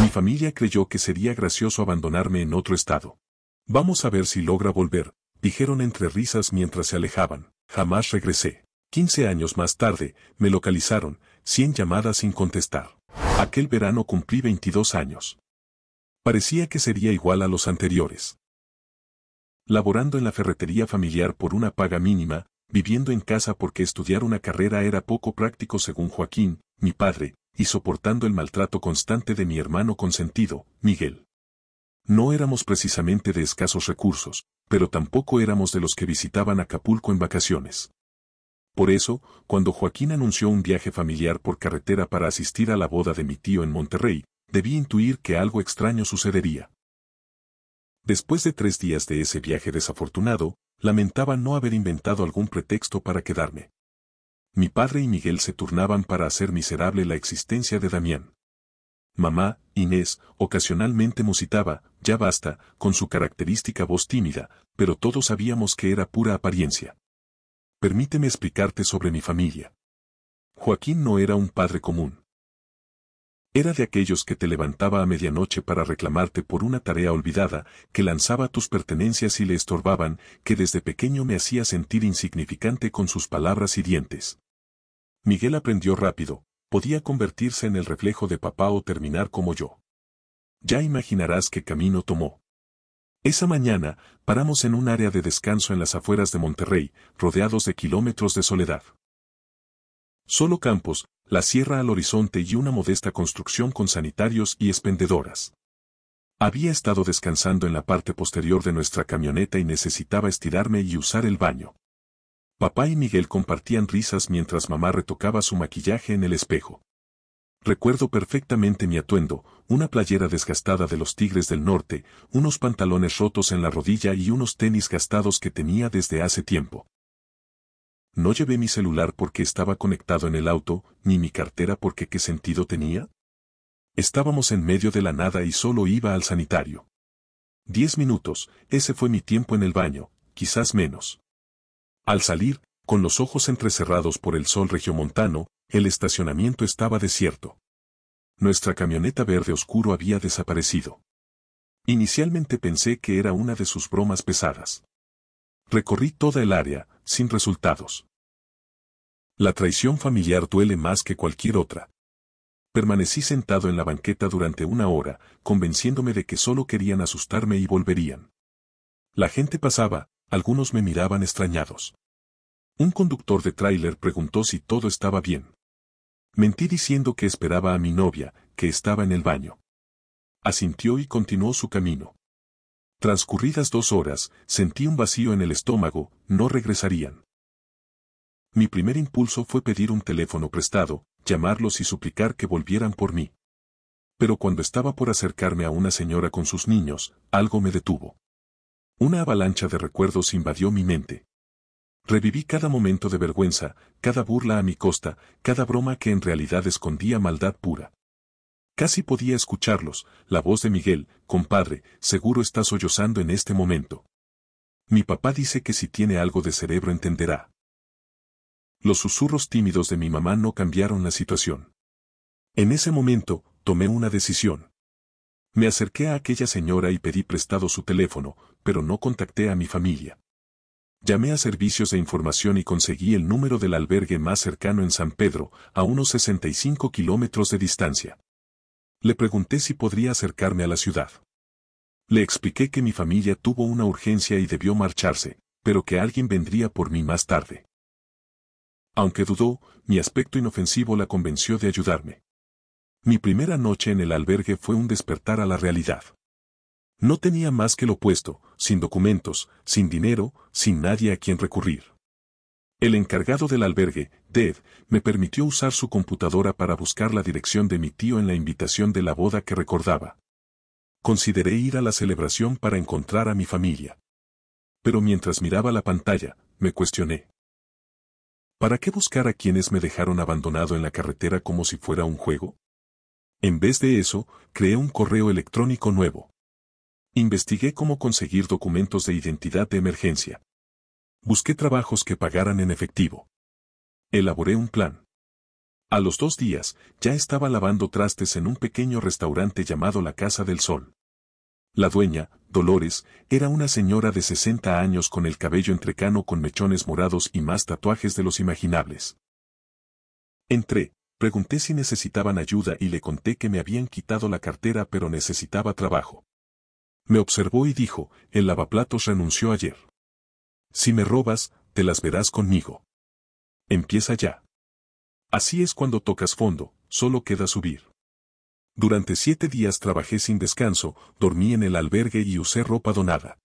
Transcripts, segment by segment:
Mi familia creyó que sería gracioso abandonarme en otro estado. Vamos a ver si logra volver, dijeron entre risas mientras se alejaban. Jamás regresé. 15 años más tarde, me localizaron, 100 llamadas sin contestar. Aquel verano cumplí 22 años. Parecía que sería igual a los anteriores. Laborando en la ferretería familiar por una paga mínima, viviendo en casa porque estudiar una carrera era poco práctico según Joaquín, mi padre, y soportando el maltrato constante de mi hermano consentido, Miguel. No éramos precisamente de escasos recursos, pero tampoco éramos de los que visitaban Acapulco en vacaciones. Por eso, cuando Joaquín anunció un viaje familiar por carretera para asistir a la boda de mi tío en Monterrey, debí intuir que algo extraño sucedería. Después de 3 días de ese viaje desafortunado, lamentaba no haber inventado algún pretexto para quedarme. Mi padre y Miguel se turnaban para hacer miserable la existencia de Damián. Mamá, Inés, ocasionalmente musitaba, ya basta, con su característica voz tímida, pero todos sabíamos que era pura apariencia. Permíteme explicarte sobre mi familia. Joaquín no era un padre común. Era de aquellos que te levantaba a medianoche para reclamarte por una tarea olvidada, que lanzaba tus pertenencias y le estorbaban, que desde pequeño me hacía sentir insignificante con sus palabras y dientes. Miguel aprendió rápido, podía convertirse en el reflejo de papá o terminar como yo. Ya imaginarás qué camino tomó. Esa mañana, paramos en un área de descanso en las afueras de Monterrey, rodeados de kilómetros de soledad. Solo campos, la sierra al horizonte y una modesta construcción con sanitarios y expendedoras. Había estado descansando en la parte posterior de nuestra camioneta y necesitaba estirarme y usar el baño. Papá y Miguel compartían risas mientras mamá retocaba su maquillaje en el espejo. Recuerdo perfectamente mi atuendo, una playera desgastada de los Tigres del Norte, unos pantalones rotos en la rodilla y unos tenis gastados que tenía desde hace tiempo. No llevé mi celular porque estaba conectado en el auto, ni mi cartera porque ¿qué sentido tenía? Estábamos en medio de la nada y solo iba al sanitario. 10 minutos, ese fue mi tiempo en el baño, quizás menos. Al salir, con los ojos entrecerrados por el sol regiomontano, el estacionamiento estaba desierto. Nuestra camioneta verde oscuro había desaparecido. Inicialmente pensé que era una de sus bromas pesadas. Recorrí toda el área, sin resultados. La traición familiar duele más que cualquier otra. Permanecí sentado en la banqueta durante 1 hora, convenciéndome de que solo querían asustarme y volverían. La gente pasaba, algunos me miraban extrañados. Un conductor de tráiler preguntó si todo estaba bien. Mentí diciendo que esperaba a mi novia, que estaba en el baño. Asintió y continuó su camino. Transcurridas 2 horas, sentí un vacío en el estómago, no regresarían. Mi primer impulso fue pedir un teléfono prestado, llamarlos y suplicar que volvieran por mí. Pero cuando estaba por acercarme a una señora con sus niños, algo me detuvo. Una avalancha de recuerdos invadió mi mente. Reviví cada momento de vergüenza, cada burla a mi costa, cada broma que en realidad escondía maldad pura. Casi podía escucharlos, la voz de Miguel: compadre, seguro está sollozando en este momento. Mi papá dice que si tiene algo de cerebro entenderá. Los susurros tímidos de mi mamá no cambiaron la situación. En ese momento, tomé una decisión. Me acerqué a aquella señora y pedí prestado su teléfono, pero no contacté a mi familia. Llamé a servicios de información y conseguí el número del albergue más cercano en San Pedro, a unos 65 kilómetros de distancia. Le pregunté si podría acercarme a la ciudad. Le expliqué que mi familia tuvo una urgencia y debió marcharse, pero que alguien vendría por mí más tarde. Aunque dudó, mi aspecto inofensivo la convenció de ayudarme. Mi primera noche en el albergue fue un despertar a la realidad. No tenía más que lo opuesto, sin documentos, sin dinero, sin nadie a quien recurrir. El encargado del albergue, Dave, me permitió usar su computadora para buscar la dirección de mi tío en la invitación de la boda que recordaba. Consideré ir a la celebración para encontrar a mi familia. Pero mientras miraba la pantalla, me cuestioné. ¿Para qué buscar a quienes me dejaron abandonado en la carretera como si fuera un juego? En vez de eso, creé un correo electrónico nuevo. Investigué cómo conseguir documentos de identidad de emergencia. Busqué trabajos que pagaran en efectivo. Elaboré un plan. A los 2 días, ya estaba lavando trastes en un pequeño restaurante llamado La Casa del Sol. La dueña, Dolores, era una señora de 60 años con el cabello entrecano con mechones morados y más tatuajes de los imaginables. Entré, pregunté si necesitaban ayuda y le conté que me habían quitado la cartera pero necesitaba trabajo. Me observó y dijo, el lavaplatos renunció ayer. Si me robas, te las verás conmigo. Empieza ya. Así es cuando tocas fondo, solo queda subir. Durante 7 días trabajé sin descanso, dormí en el albergue y usé ropa donada.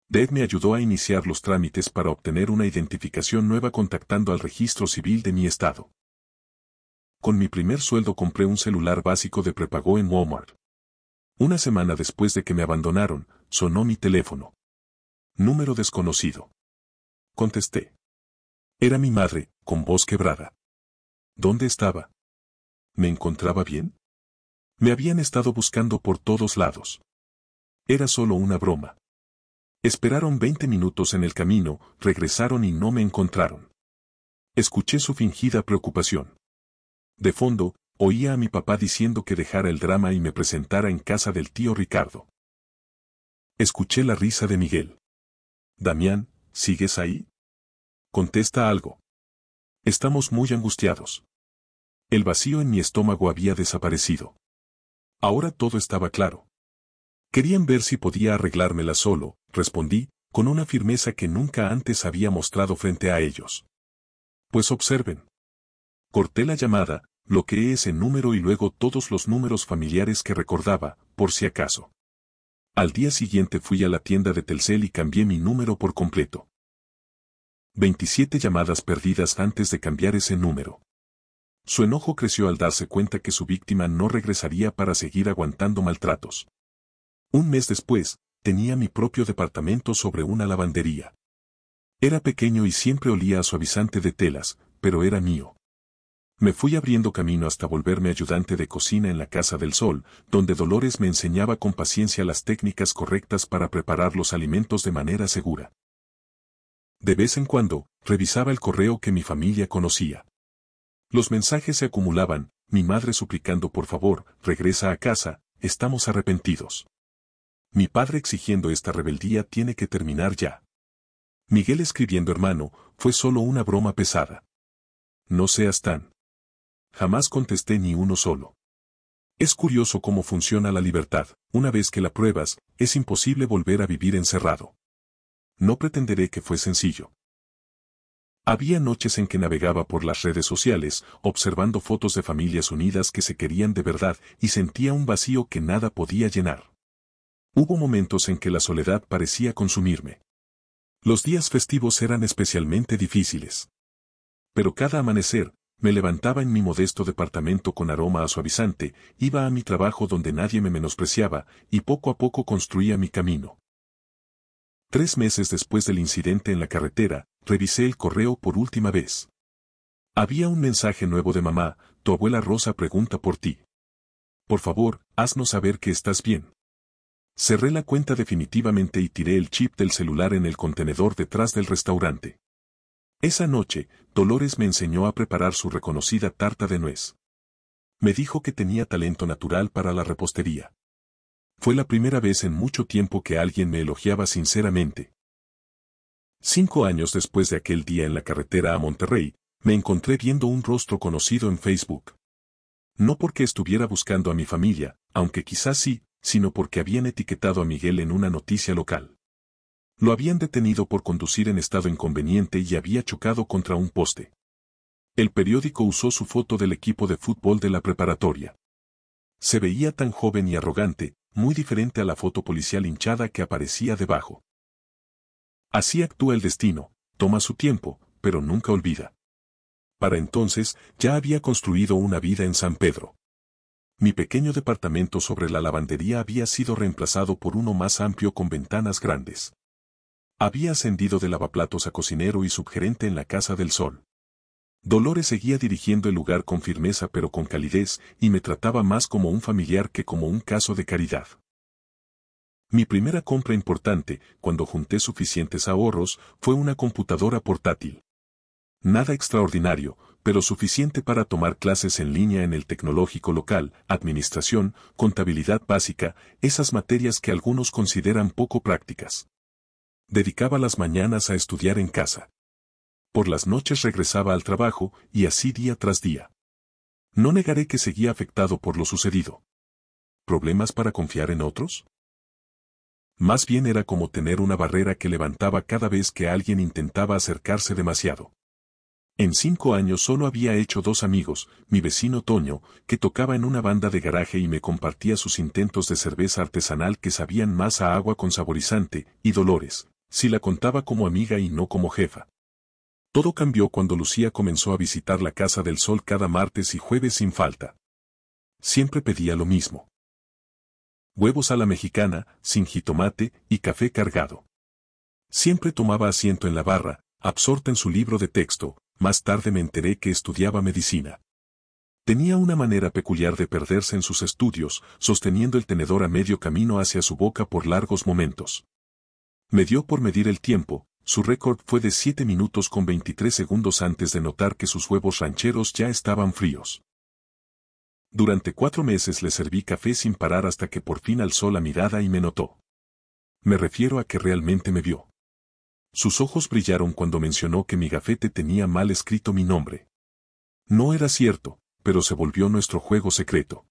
Deb me ayudó a iniciar los trámites para obtener una identificación nueva contactando al registro civil de mi estado. Con mi primer sueldo compré un celular básico de prepago en Walmart. Una semana después de que me abandonaron, sonó mi teléfono. Número desconocido. Contesté. Era mi madre, con voz quebrada. ¿Dónde estaba? ¿Me encontraba bien? Me habían estado buscando por todos lados. Era solo una broma. Esperaron 20 minutos en el camino, regresaron y no me encontraron. Escuché su fingida preocupación. De fondo, oía a mi papá diciendo que dejara el drama y me presentara en casa del tío Ricardo. Escuché la risa de Miguel. Damián, ¿sigues ahí? Contesta algo. Estamos muy angustiados. El vacío en mi estómago había desaparecido. Ahora todo estaba claro. Querían ver si podía arreglármela solo, respondí, con una firmeza que nunca antes había mostrado frente a ellos. Pues observen. Corté la llamada, bloqueé ese número y luego todos los números familiares que recordaba, por si acaso. Al día siguiente fui a la tienda de Telcel y cambié mi número por completo. 27 llamadas perdidas antes de cambiar ese número. Su enojo creció al darse cuenta que su víctima no regresaría para seguir aguantando maltratos. Un mes después, tenía mi propio departamento sobre una lavandería. Era pequeño y siempre olía a suavizante de telas, pero era mío. Me fui abriendo camino hasta volverme ayudante de cocina en la Casa del Sol, donde Dolores me enseñaba con paciencia las técnicas correctas para preparar los alimentos de manera segura. De vez en cuando, revisaba el correo que mi familia conocía. Los mensajes se acumulaban, mi madre suplicando por favor, regresa a casa, estamos arrepentidos. Mi padre exigiendo esta rebeldía tiene que terminar ya. Miguel escribiendo hermano, fue solo una broma pesada. No seas tan. Jamás contesté ni uno solo. Es curioso cómo funciona la libertad, una vez que la pruebas, es imposible volver a vivir encerrado. No pretenderé que fue sencillo. Había noches en que navegaba por las redes sociales, observando fotos de familias unidas que se querían de verdad y sentía un vacío que nada podía llenar. Hubo momentos en que la soledad parecía consumirme. Los días festivos eran especialmente difíciles. Pero cada amanecer, me levantaba en mi modesto departamento con aroma a suavizante, iba a mi trabajo donde nadie me menospreciaba, y poco a poco construía mi camino. 3 meses después del incidente en la carretera, revisé el correo por última vez. Había un mensaje nuevo de mamá, tu abuela Rosa pregunta por ti. Por favor, haznos saber que estás bien. Cerré la cuenta definitivamente y tiré el chip del celular en el contenedor detrás del restaurante. Esa noche, Dolores me enseñó a preparar su reconocida tarta de nuez. Me dijo que tenía talento natural para la repostería. Fue la primera vez en mucho tiempo que alguien me elogiaba sinceramente. 5 años después de aquel día en la carretera a Monterrey, me encontré viendo un rostro conocido en Facebook. No porque estuviera buscando a mi familia, aunque quizás sí, sino porque habían etiquetado a Miguel en una noticia local. Lo habían detenido por conducir en estado inconveniente y había chocado contra un poste. El periódico usó su foto del equipo de fútbol de la preparatoria. Se veía tan joven y arrogante, muy diferente a la foto policial hinchada que aparecía debajo. Así actúa el destino, toma su tiempo, pero nunca olvida. Para entonces, ya había construido una vida en San Pedro. Mi pequeño departamento sobre la lavandería había sido reemplazado por uno más amplio con ventanas grandes. Había ascendido de lavaplatos a cocinero y subgerente en la Casa del Sol. Dolores seguía dirigiendo el lugar con firmeza pero con calidez, y me trataba más como un familiar que como un caso de caridad. Mi primera compra importante, cuando junté suficientes ahorros, fue una computadora portátil. Nada extraordinario, pero suficiente para tomar clases en línea en el tecnológico local, administración, contabilidad básica, esas materias que algunos consideran poco prácticas. Dedicaba las mañanas a estudiar en casa. Por las noches regresaba al trabajo, y así día tras día. No negaré que seguía afectado por lo sucedido. ¿Problemas para confiar en otros? Más bien era como tener una barrera que levantaba cada vez que alguien intentaba acercarse demasiado. En 5 años solo había hecho 2 amigos, mi vecino Toño, que tocaba en una banda de garaje y me compartía sus intentos de cerveza artesanal que sabían más a agua con saborizante, y Dolores, si la contaba como amiga y no como jefa. Todo cambió cuando Lucía comenzó a visitar la Casa del Sol cada martes y jueves sin falta. Siempre pedía lo mismo: huevos a la mexicana, sin jitomate, y café cargado. Siempre tomaba asiento en la barra, absorta en su libro de texto. Más tarde me enteré que estudiaba medicina. Tenía una manera peculiar de perderse en sus estudios, sosteniendo el tenedor a medio camino hacia su boca por largos momentos. Me dio por medir el tiempo. Su récord fue de 7 minutos con 23 segundos antes de notar que sus huevos rancheros ya estaban fríos. Durante 4 meses le serví café sin parar hasta que por fin alzó la mirada y me notó. Me refiero a que realmente me vio. Sus ojos brillaron cuando mencionó que mi gafete tenía mal escrito mi nombre. No era cierto, pero se volvió nuestro juego secreto.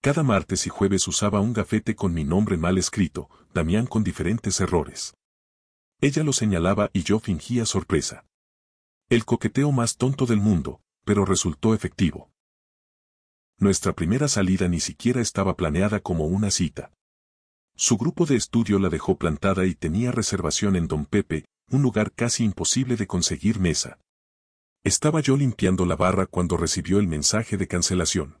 Cada martes y jueves usaba un gafete con mi nombre mal escrito, Damián, con diferentes errores. Ella lo señalaba y yo fingía sorpresa. El coqueteo más tonto del mundo, pero resultó efectivo. Nuestra primera salida ni siquiera estaba planeada como una cita. Su grupo de estudio la dejó plantada y tenía reservación en Don Pepe, un lugar casi imposible de conseguir mesa. Estaba yo limpiando la barra cuando recibió el mensaje de cancelación.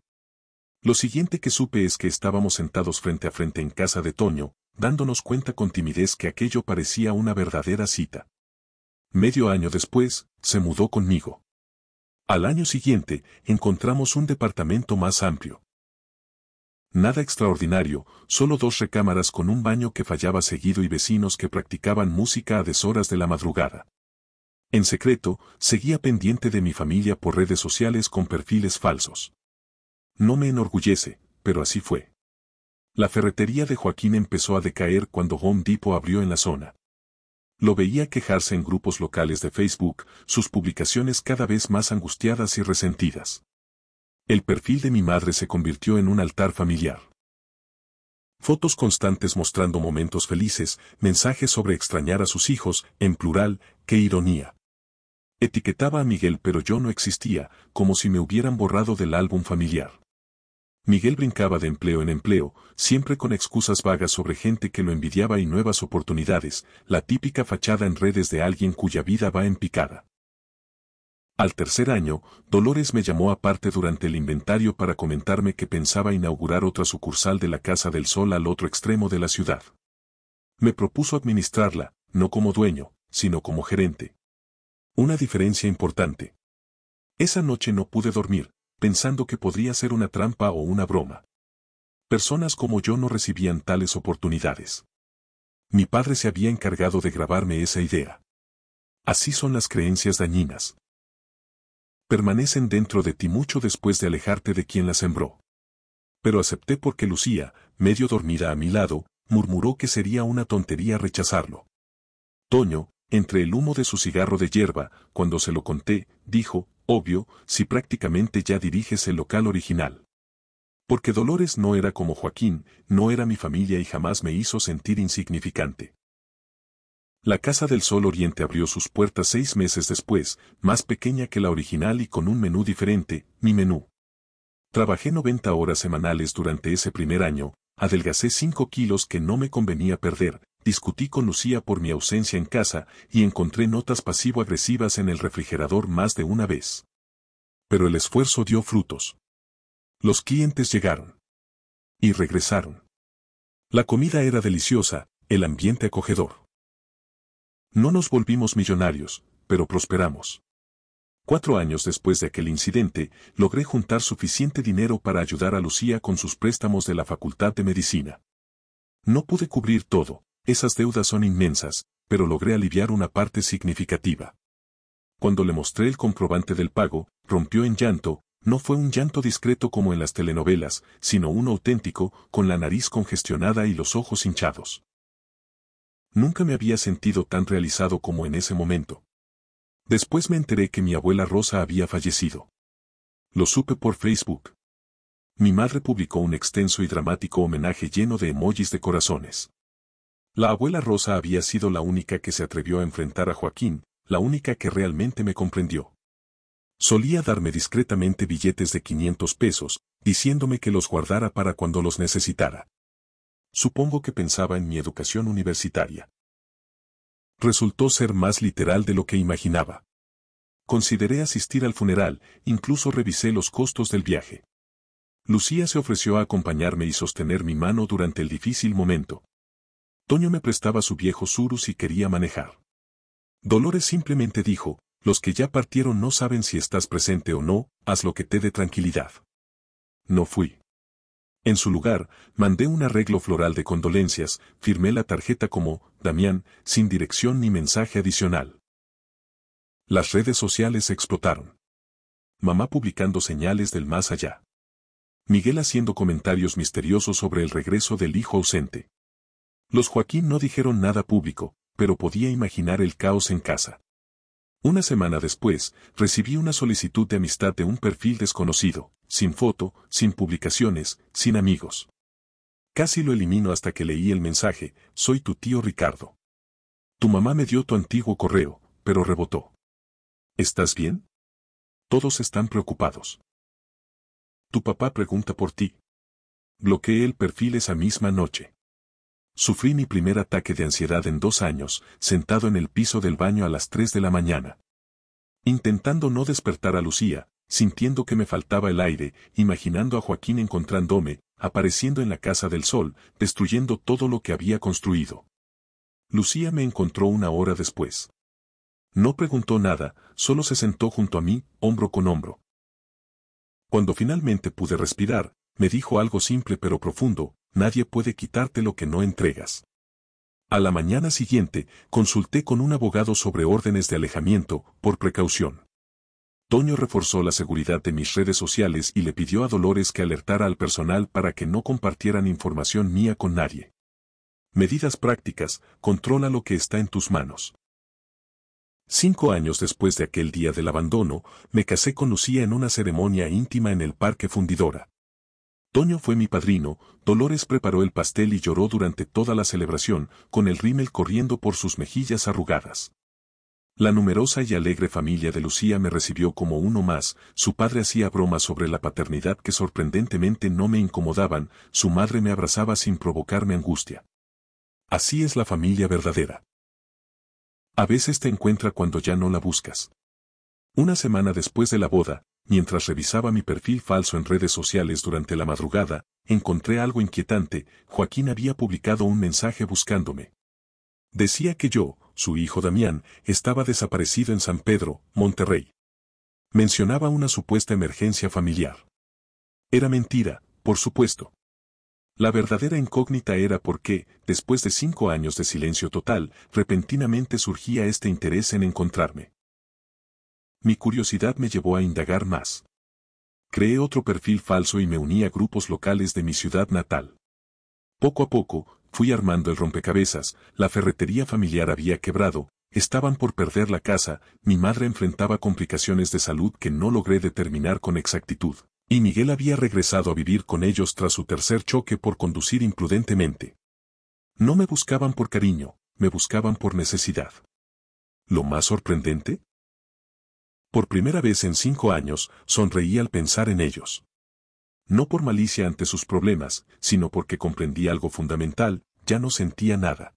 Lo siguiente que supe es que estábamos sentados frente a frente en casa de Toño, dándonos cuenta con timidez que aquello parecía una verdadera cita. Medio año después, se mudó conmigo. Al año siguiente, encontramos un departamento más amplio. Nada extraordinario, solo 2 recámaras con un baño que fallaba seguido y vecinos que practicaban música a deshoras de la madrugada. En secreto, seguía pendiente de mi familia por redes sociales con perfiles falsos. No me enorgullece, pero así fue. La ferretería de Joaquín empezó a decaer cuando Home Depot abrió en la zona. Lo veía quejarse en grupos locales de Facebook, sus publicaciones cada vez más angustiadas y resentidas. El perfil de mi madre se convirtió en un altar familiar. Fotos constantes mostrando momentos felices, mensajes sobre extrañar a sus hijos, en plural, qué ironía. Etiquetaba a Miguel, pero yo no existía, como si me hubieran borrado del álbum familiar. Miguel brincaba de empleo en empleo, siempre con excusas vagas sobre gente que lo envidiaba y nuevas oportunidades, la típica fachada en redes de alguien cuya vida va en picada. Al tercer año, Dolores me llamó aparte durante el inventario para comentarme que pensaba inaugurar otra sucursal de la Casa del Sol al otro extremo de la ciudad. Me propuso administrarla, no como dueño, sino como gerente. Una diferencia importante. Esa noche no pude dormir, pensando que podría ser una trampa o una broma. Personas como yo no recibían tales oportunidades. Mi padre se había encargado de grabarme esa idea. Así son las creencias dañinas. Permanecen dentro de ti mucho después de alejarte de quien las sembró. Pero acepté porque Lucía, medio dormida a mi lado, murmuró que sería una tontería rechazarlo. Toño, entre el humo de su cigarro de hierba, cuando se lo conté, dijo, obvio, si prácticamente ya diriges el local original. Porque Dolores no era como Joaquín, no era mi familia y jamás me hizo sentir insignificante. La Casa del Sol Oriente abrió sus puertas 6 meses después, más pequeña que la original y con un menú diferente, mi menú. Trabajé 90 horas semanales durante ese primer año, adelgacé 5 kilos que no me convenía perder, discutí con Lucía por mi ausencia en casa y encontré notas pasivo-agresivas en el refrigerador más de una vez. Pero el esfuerzo dio frutos. Los clientes llegaron. Y regresaron. La comida era deliciosa, el ambiente acogedor. No nos volvimos millonarios, pero prosperamos. 4 años después de aquel incidente, logré juntar suficiente dinero para ayudar a Lucía con sus préstamos de la Facultad de Medicina. No pude cubrir todo, esas deudas son inmensas, pero logré aliviar una parte significativa. Cuando le mostré el comprobante del pago, rompió en llanto. No fue un llanto discreto como en las telenovelas, sino uno auténtico, con la nariz congestionada y los ojos hinchados. Nunca me había sentido tan realizado como en ese momento. Después me enteré que mi abuela Rosa había fallecido. Lo supe por Facebook. Mi madre publicó un extenso y dramático homenaje lleno de emojis de corazones. La abuela Rosa había sido la única que se atrevió a enfrentar a Joaquín, la única que realmente me comprendió. Solía darme discretamente billetes de 500 pesos, diciéndome que los guardara para cuando los necesitara. Supongo que pensaba en mi educación universitaria. Resultó ser más literal de lo que imaginaba. Consideré asistir al funeral, incluso revisé los costos del viaje. Lucía se ofreció a acompañarme y sostener mi mano durante el difícil momento. Toño me prestaba su viejo Surus y quería manejar. Dolores simplemente dijo: los que ya partieron no saben si estás presente o no, haz lo que te dé tranquilidad. No fui. En su lugar, mandé un arreglo floral de condolencias, firmé la tarjeta como Damián, sin dirección ni mensaje adicional. Las redes sociales explotaron. Mamá publicando señales del más allá. Miguel haciendo comentarios misteriosos sobre el regreso del hijo ausente. Los Joaquín no dijeron nada público, pero podía imaginar el caos en casa. Una semana después, recibí una solicitud de amistad de un perfil desconocido, sin foto, sin publicaciones, sin amigos. Casi lo elimino hasta que leí el mensaje: soy tu tío Ricardo. Tu mamá me dio tu antiguo correo, pero rebotó. ¿Estás bien? Todos están preocupados. Tu papá pregunta por ti. Bloqueé el perfil esa misma noche. Sufrí mi primer ataque de ansiedad en 2 años, sentado en el piso del baño a las 3 de la mañana. Intentando no despertar a Lucía, sintiendo que me faltaba el aire, imaginando a Joaquín encontrándome, apareciendo en la Casa del Sol, destruyendo todo lo que había construido. Lucía me encontró 1 hora después. No preguntó nada, solo se sentó junto a mí, hombro con hombro. Cuando finalmente pude respirar, me dijo algo simple pero profundo: nadie puede quitarte lo que no entregas. A la mañana siguiente, consulté con un abogado sobre órdenes de alejamiento, por precaución. Toño reforzó la seguridad de mis redes sociales y le pidió a Dolores que alertara al personal para que no compartieran información mía con nadie. Medidas prácticas: controla lo que está en tus manos. 5 años después de aquel día del abandono, me casé con Lucía en una ceremonia íntima en el Parque Fundidora. Toño fue mi padrino, Dolores preparó el pastel y lloró durante toda la celebración, con el rímel corriendo por sus mejillas arrugadas. La numerosa y alegre familia de Lucía me recibió como uno más, su padre hacía bromas sobre la paternidad que sorprendentemente no me incomodaban, su madre me abrazaba sin provocarme angustia. Así es la familia verdadera. A veces te encuentra cuando ya no la buscas. Una semana después de la boda, mientras revisaba mi perfil falso en redes sociales durante la madrugada, encontré algo inquietante: Joaquín había publicado un mensaje buscándome. Decía que yo, su hijo Damián, estaba desaparecido en San Pedro, Monterrey. Mencionaba una supuesta emergencia familiar. Era mentira, por supuesto. La verdadera incógnita era por qué, después de 5 años de silencio total, repentinamente surgía este interés en encontrarme. Mi curiosidad me llevó a indagar más. Creé otro perfil falso y me uní a grupos locales de mi ciudad natal. Poco a poco, fui armando el rompecabezas: la ferretería familiar había quebrado, estaban por perder la casa, mi madre enfrentaba complicaciones de salud que no logré determinar con exactitud, y Miguel había regresado a vivir con ellos tras su tercer choque por conducir imprudentemente. No me buscaban por cariño, me buscaban por necesidad. ¿Lo más sorprendente? Por primera vez en 5 años, sonreí al pensar en ellos. No por malicia ante sus problemas, sino porque comprendí algo fundamental: ya no sentía nada.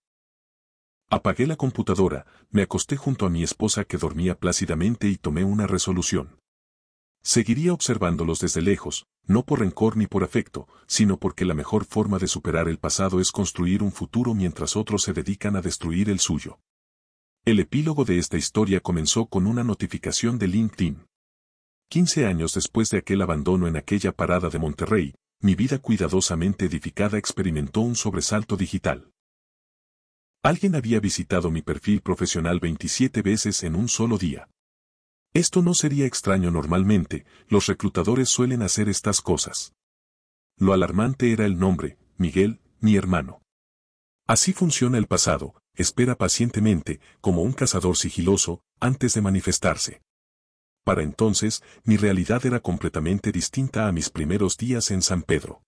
Apagué la computadora, me acosté junto a mi esposa que dormía plácidamente y tomé una resolución. Seguiría observándolos desde lejos, no por rencor ni por afecto, sino porque la mejor forma de superar el pasado es construir un futuro mientras otros se dedican a destruir el suyo. El epílogo de esta historia comenzó con una notificación de LinkedIn. 15 años después de aquel abandono en aquella parada de Monterrey, mi vida cuidadosamente edificada experimentó un sobresalto digital. Alguien había visitado mi perfil profesional 27 veces en un solo día. Esto no sería extraño normalmente, los reclutadores suelen hacer estas cosas. Lo alarmante era el nombre, Miguel, mi hermano. Así funciona el pasado, espera pacientemente, como un cazador sigiloso, antes de manifestarse. Para entonces, mi realidad era completamente distinta a mis primeros días en San Pedro.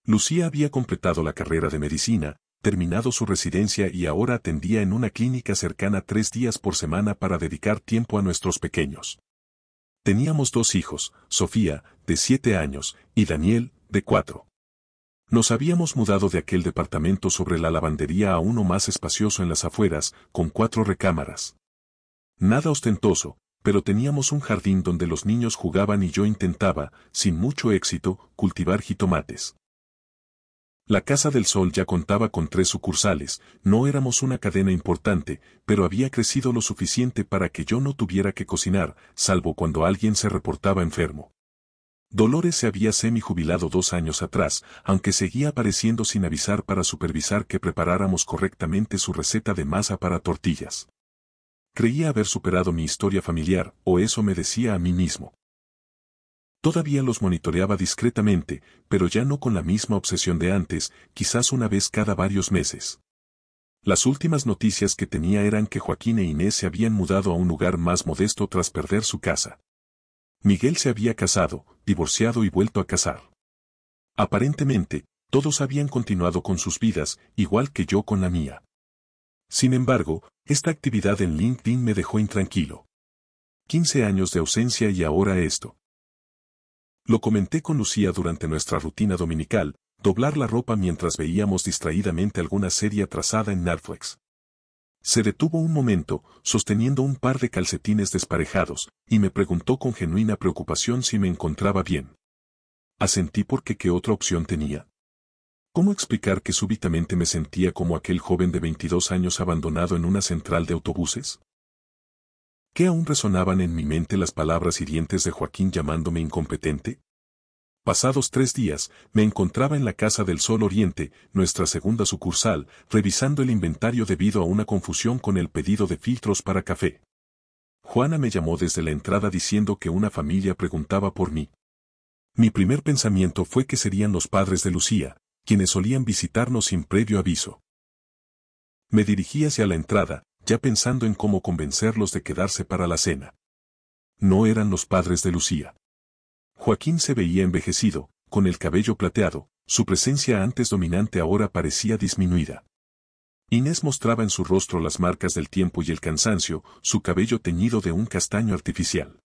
Lucía había completado la carrera de medicina, terminado su residencia y ahora atendía en una clínica cercana 3 días por semana para dedicar tiempo a nuestros pequeños. Teníamos 2 hijos, Sofía, de 7 años, y Daniel, de 4. Nos habíamos mudado de aquel departamento sobre la lavandería a uno más espacioso en las afueras, con 4 recámaras. Nada ostentoso, pero teníamos un jardín donde los niños jugaban y yo intentaba, sin mucho éxito, cultivar jitomates. La Casa del Sol ya contaba con 3 sucursales, no éramos una cadena importante, pero había crecido lo suficiente para que yo no tuviera que cocinar, salvo cuando alguien se reportaba enfermo. Dolores se había semi-jubilado 2 años atrás, aunque seguía apareciendo sin avisar para supervisar que preparáramos correctamente su receta de masa para tortillas. Creía haber superado mi historia familiar, o eso me decía a mí mismo. Todavía los monitoreaba discretamente, pero ya no con la misma obsesión de antes, quizás una vez cada varios meses. Las últimas noticias que tenía eran que Joaquín e Inés se habían mudado a un lugar más modesto tras perder su casa. Miguel se había casado, divorciado y vuelto a casar. Aparentemente, todos habían continuado con sus vidas, igual que yo con la mía. Sin embargo, esta actividad en LinkedIn me dejó intranquilo. 15 años de ausencia y ahora esto. Lo comenté con Lucía durante nuestra rutina dominical, doblar la ropa mientras veíamos distraídamente alguna serie atrasada en Netflix. Se detuvo un momento, sosteniendo un par de calcetines desparejados, y me preguntó con genuina preocupación si me encontraba bien. Asentí porque ¿qué otra opción tenía? ¿Cómo explicar que súbitamente me sentía como aquel joven de 22 años abandonado en una central de autobuses? ¿Qué aún resonaban en mi mente las palabras hirientes de Joaquín llamándome incompetente? Pasados 3 días, me encontraba en la Casa del Sol Oriente, nuestra segunda sucursal, revisando el inventario debido a una confusión con el pedido de filtros para café. Juana me llamó desde la entrada diciendo que una familia preguntaba por mí. Mi primer pensamiento fue que serían los padres de Lucía, quienes solían visitarnos sin previo aviso. Me dirigí hacia la entrada, ya pensando en cómo convencerlos de quedarse para la cena. No eran los padres de Lucía. Joaquín se veía envejecido, con el cabello plateado, su presencia antes dominante ahora parecía disminuida. Inés mostraba en su rostro las marcas del tiempo y el cansancio, su cabello teñido de un castaño artificial.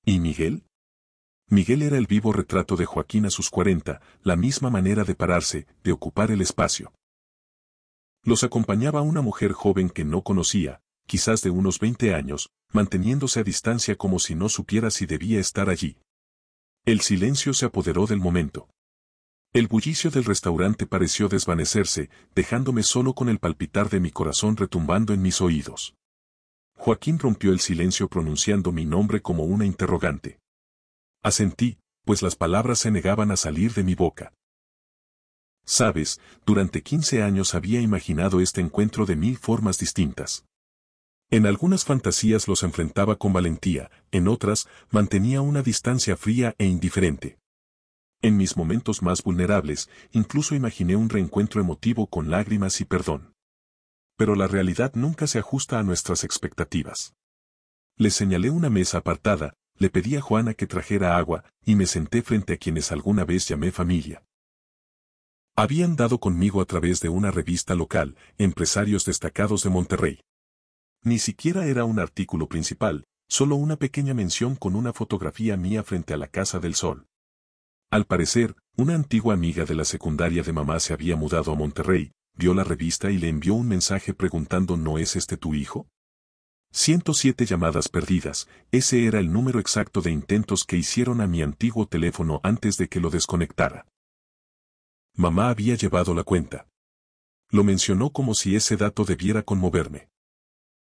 ¿Y Miguel? Miguel era el vivo retrato de Joaquín a sus 40, la misma manera de pararse, de ocupar el espacio. Los acompañaba una mujer joven que no conocía, quizás de unos 20 años, manteniéndose a distancia como si no supiera si debía estar allí. El silencio se apoderó del momento. El bullicio del restaurante pareció desvanecerse, dejándome solo con el palpitar de mi corazón retumbando en mis oídos. Joaquín rompió el silencio pronunciando mi nombre como una interrogante. Asentí, pues las palabras se negaban a salir de mi boca. Sabes, durante 15 años había imaginado este encuentro de 1000 formas distintas. En algunas fantasías los enfrentaba con valentía, en otras, mantenía una distancia fría e indiferente. En mis momentos más vulnerables, incluso imaginé un reencuentro emotivo con lágrimas y perdón. Pero la realidad nunca se ajusta a nuestras expectativas. Le señalé una mesa apartada, le pedí a Juana que trajera agua, y me senté frente a quienes alguna vez llamé familia. Habían dado conmigo a través de una revista local, empresarios destacados de Monterrey. Ni siquiera era un artículo principal, solo una pequeña mención con una fotografía mía frente a la Casa del Sol. Al parecer, una antigua amiga de la secundaria de mamá se había mudado a Monterrey, vio la revista y le envió un mensaje preguntando ¿no es este tu hijo? 107 llamadas perdidas, ese era el número exacto de intentos que hicieron a mi antiguo teléfono antes de que lo desconectara. Mamá había llevado la cuenta. Lo mencionó como si ese dato debiera conmoverme.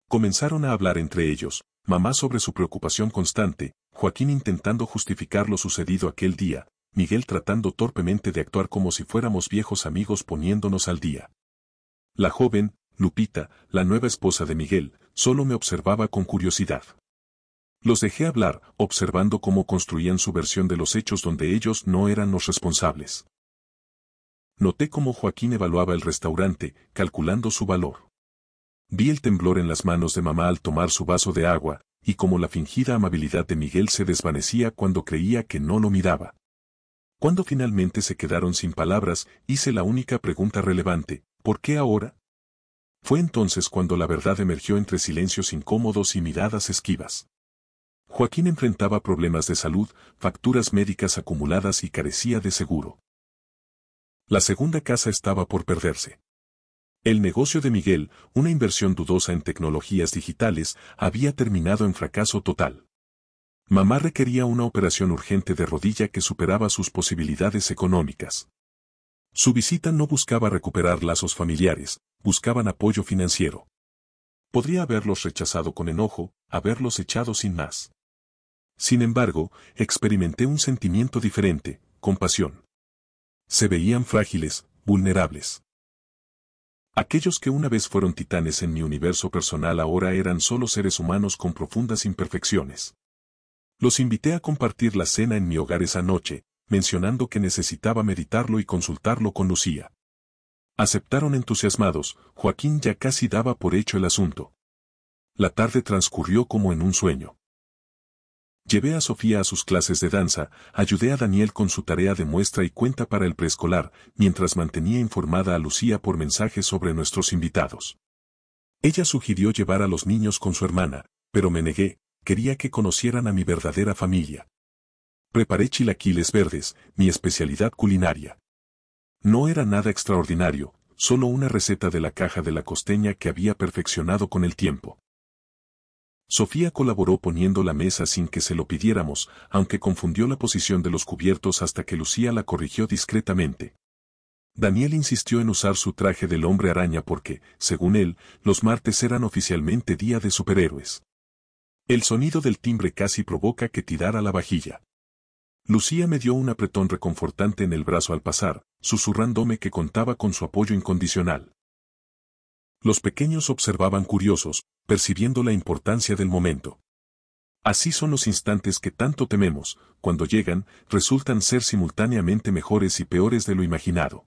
Comenzaron a hablar entre ellos, mamá sobre su preocupación constante, Joaquín intentando justificar lo sucedido aquel día, Miguel tratando torpemente de actuar como si fuéramos viejos amigos poniéndonos al día. La joven, Lupita, la nueva esposa de Miguel, solo me observaba con curiosidad. Los dejé hablar, observando cómo construían su versión de los hechos donde ellos no eran los responsables. Noté cómo Joaquín evaluaba el restaurante, calculando su valor. Vi el temblor en las manos de mamá al tomar su vaso de agua, y cómo la fingida amabilidad de Miguel se desvanecía cuando creía que no lo miraba. Cuando finalmente se quedaron sin palabras, hice la única pregunta relevante: ¿por qué ahora? Fue entonces cuando la verdad emergió entre silencios incómodos y miradas esquivas. Joaquín enfrentaba problemas de salud, facturas médicas acumuladas y carecía de seguro. La segunda casa estaba por perderse. El negocio de Miguel, una inversión dudosa en tecnologías digitales, había terminado en fracaso total. Mamá requería una operación urgente de rodilla que superaba sus posibilidades económicas. Su visita no buscaba recuperar lazos familiares, buscaban apoyo financiero. Podría haberlos rechazado con enojo, haberlos echado sin más. Sin embargo, experimenté un sentimiento diferente: compasión. Se veían frágiles, vulnerables. Aquellos que una vez fueron titanes en mi universo personal ahora eran solo seres humanos con profundas imperfecciones. Los invité a compartir la cena en mi hogar esa noche, mencionando que necesitaba meditarlo y consultarlo con Lucía. Aceptaron entusiasmados. Joaquín ya casi daba por hecho el asunto. La tarde transcurrió como en un sueño. Llevé a Sofía a sus clases de danza, ayudé a Daniel con su tarea de muestra y cuenta para el preescolar, mientras mantenía informada a Lucía por mensajes sobre nuestros invitados. Ella sugirió llevar a los niños con su hermana, pero me negué: quería que conocieran a mi verdadera familia. Preparé chilaquiles verdes, mi especialidad culinaria. No era nada extraordinario, solo una receta de la caja de la costeña que había perfeccionado con el tiempo. Sofía colaboró poniendo la mesa sin que se lo pidiéramos, aunque confundió la posición de los cubiertos hasta que Lucía la corrigió discretamente. Daniel insistió en usar su traje del hombre araña porque, según él, los martes eran oficialmente día de superhéroes. El sonido del timbre casi provoca que tirara la vajilla. Lucía me dio un apretón reconfortante en el brazo al pasar, susurrándome que contaba con su apoyo incondicional. Los pequeños observaban curiosos, percibiendo la importancia del momento. Así son los instantes que tanto tememos: cuando llegan, resultan ser simultáneamente mejores y peores de lo imaginado.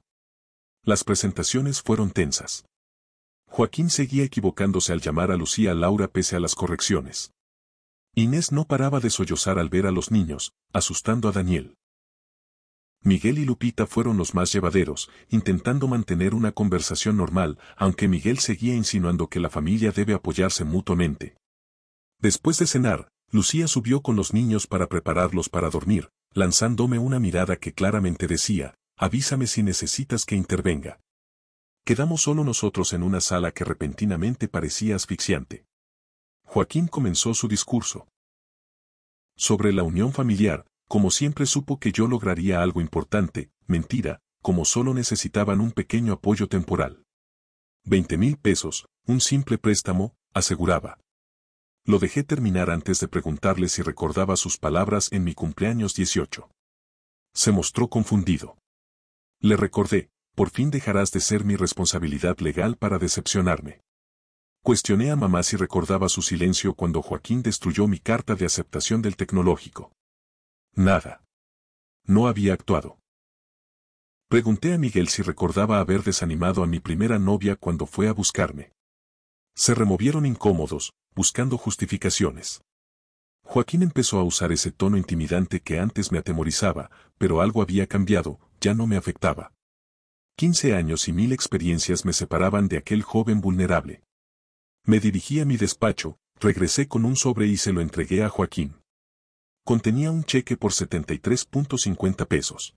Las presentaciones fueron tensas. Joaquín seguía equivocándose al llamar a Lucía Laura pese a las correcciones. Inés no paraba de sollozar al ver a los niños, asustando a Daniel. Miguel y Lupita fueron los más llevaderos, intentando mantener una conversación normal, aunque Miguel seguía insinuando que la familia debe apoyarse mutuamente. Después de cenar, Lucía subió con los niños para prepararlos para dormir, lanzándome una mirada que claramente decía: avísame si necesitas que intervenga. Quedamos solo nosotros en una sala que repentinamente parecía asfixiante. Joaquín comenzó su discurso. Sobre la unión familiar, como siempre supo que yo lograría algo importante. Mentira, como solo necesitaban un pequeño apoyo temporal. 20,000 pesos, un simple préstamo, aseguraba. Lo dejé terminar antes de preguntarle si recordaba sus palabras en mi cumpleaños 18. Se mostró confundido. Le recordé: por fin dejarás de ser mi responsabilidad legal para decepcionarme. Cuestioné a mamá si recordaba su silencio cuando Joaquín destruyó mi carta de aceptación del tecnológico. Nada. No había actuado. Pregunté a Miguel si recordaba haber desanimado a mi primera novia cuando fue a buscarme. Se removieron incómodos, buscando justificaciones. Joaquín empezó a usar ese tono intimidante que antes me atemorizaba, pero algo había cambiado, ya no me afectaba. 15 años y 1000 experiencias me separaban de aquel joven vulnerable. Me dirigí a mi despacho, regresé con un sobre y se lo entregué a Joaquín. Contenía un cheque por 73.50 pesos.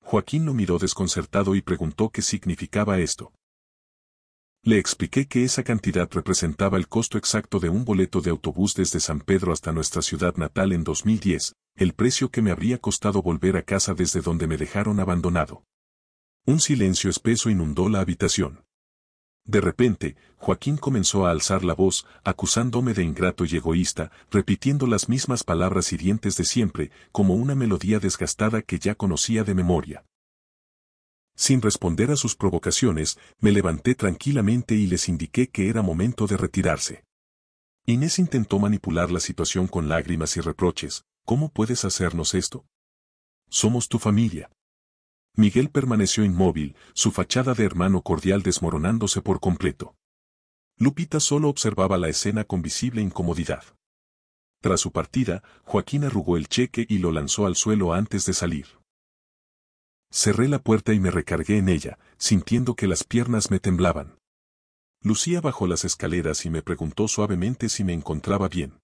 Joaquín lo miró desconcertado y preguntó qué significaba esto. Le expliqué que esa cantidad representaba el costo exacto de un boleto de autobús desde San Pedro hasta nuestra ciudad natal en 2010, el precio que me habría costado volver a casa desde donde me dejaron abandonado. Un silencio espeso inundó la habitación. De repente, Joaquín comenzó a alzar la voz, acusándome de ingrato y egoísta, repitiendo las mismas palabras hirientes de siempre, como una melodía desgastada que ya conocía de memoria. Sin responder a sus provocaciones, me levanté tranquilamente y les indiqué que era momento de retirarse. Inés intentó manipular la situación con lágrimas y reproches. ¿Cómo puedes hacernos esto? Somos tu familia. Miguel permaneció inmóvil, su fachada de hermano cordial desmoronándose por completo. Lupita solo observaba la escena con visible incomodidad. Tras su partida, Joaquín arrugó el cheque y lo lanzó al suelo antes de salir. Cerré la puerta y me recargué en ella, sintiendo que las piernas me temblaban. Lucía bajó las escaleras y me preguntó suavemente si me encontraba bien.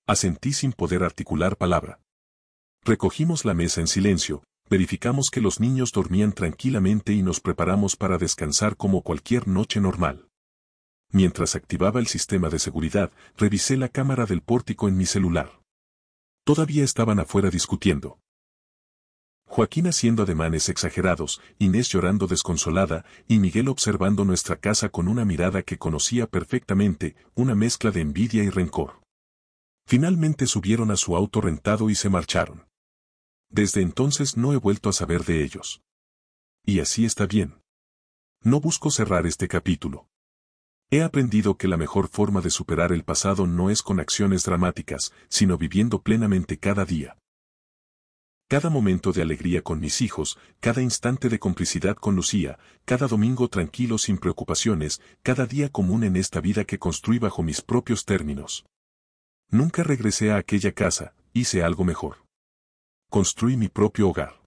Asentí sin poder articular palabra. Recogimos la mesa en silencio, verificamos que los niños dormían tranquilamente y nos preparamos para descansar como cualquier noche normal. Mientras activaba el sistema de seguridad, revisé la cámara del pórtico en mi celular. Todavía estaban afuera discutiendo. Joaquín haciendo ademanes exagerados, Inés llorando desconsolada, y Miguel observando nuestra casa con una mirada que conocía perfectamente, una mezcla de envidia y rencor. Finalmente subieron a su auto rentado y se marcharon. Desde entonces no he vuelto a saber de ellos. Y así está bien. No busco cerrar este capítulo. He aprendido que la mejor forma de superar el pasado no es con acciones dramáticas, sino viviendo plenamente cada día. Cada momento de alegría con mis hijos, cada instante de complicidad con Lucía, cada domingo tranquilo sin preocupaciones, cada día común en esta vida que construí bajo mis propios términos. Nunca regresé a aquella casa, hice algo mejor. Construí mi propio hogar.